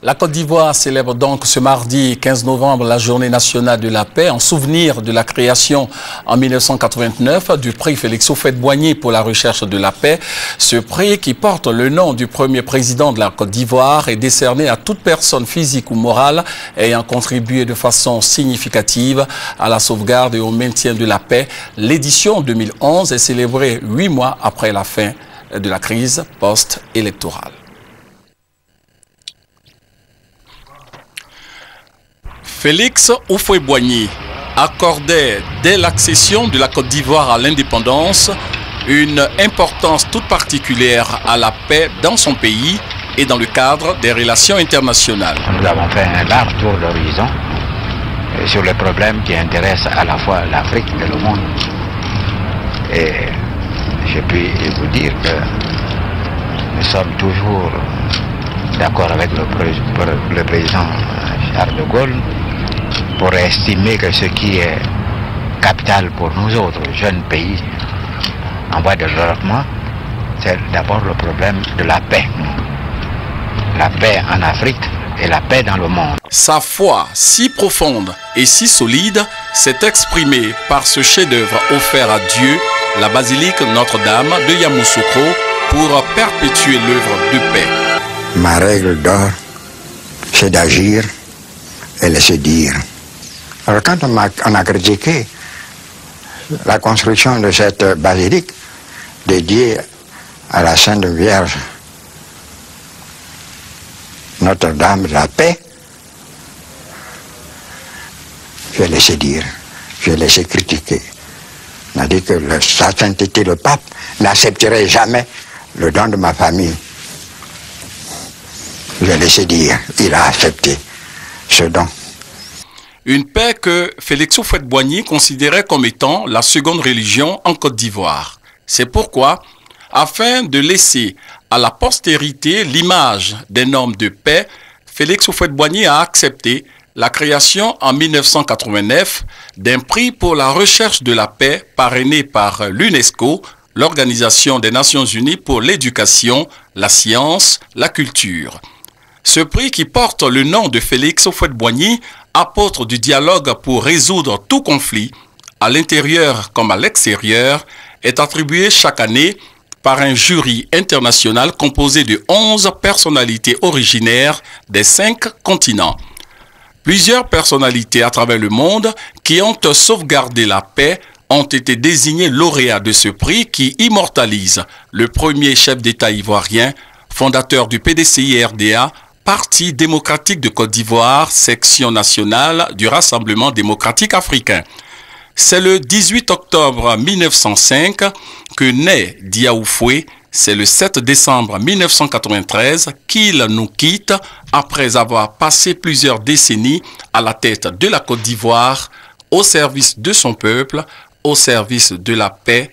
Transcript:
La Côte d'Ivoire célèbre donc ce mardi 15 novembre la journée nationale de la paix en souvenir de la création en 1989 du prix Félix Houphouët-Boigny pour la recherche de la paix. Ce prix qui porte le nom du premier président de la Côte d'Ivoire est décerné à toute personne physique ou morale ayant contribué de façon significative à la sauvegarde et au maintien de la paix. L'édition 2011 est célébrée 8 mois après la fin de la crise post-électorale. Félix Houphouët-Boigny accordait dès l'accession de la Côte d'Ivoire à l'indépendance une importance toute particulière à la paix dans son pays et dans le cadre des relations internationales. Nous avons fait un large tour d'horizon sur les problèmes qui intéressent à la fois l'Afrique et le monde. Et je puis vous dire que nous sommes toujours d'accord avec le président Charles de Gaulle pour estimer que ce qui est capital pour nous autres jeunes pays en voie de développement, c'est d'abord le problème de la paix. La paix en Afrique et la paix dans le monde. Sa foi si profonde et si solide s'est exprimée par ce chef-d'œuvre offert à Dieu, la basilique Notre-Dame de Yamoussoukro, pour perpétuer l'œuvre de paix. Ma règle d'or, c'est d'agir et laisser dire. Alors quand on a critiqué la construction de cette basilique dédiée à la Sainte Vierge Notre-Dame de la paix, j'ai laissé dire, j'ai laissé critiquer. On a dit que sa sainteté, le pape, n'accepterait jamais le don de ma famille. J'ai laissé dire, il a accepté ce don. Une paix que Félix Houphouët-Boigny considérait comme étant la seconde religion en Côte d'Ivoire. C'est pourquoi, afin de laisser à la postérité l'image d'un homme de paix, Félix Houphouët-Boigny a accepté la création en 1989 d'un prix pour la recherche de la paix parrainé par l'UNESCO, l'Organisation des Nations Unies pour l'éducation, la science, la culture. Ce prix qui porte le nom de Félix Houphouët-Boigny, apôtre du dialogue pour résoudre tout conflit, à l'intérieur comme à l'extérieur, est attribué chaque année par un jury international composé de 11 personnalités originaires des 5 continents. Plusieurs personnalités à travers le monde qui ont sauvegardé la paix ont été désignées lauréats de ce prix qui immortalise le premier chef d'État ivoirien, fondateur du PDCI-RDA, Parti démocratique de Côte d'Ivoire, section nationale du Rassemblement démocratique africain. C'est le 18 octobre 1905 que naît Dia Oufoué. C'est le 7 décembre 1993 qu'il nous quitte après avoir passé plusieurs décennies à la tête de la Côte d'Ivoire, au service de son peuple, au service de la paix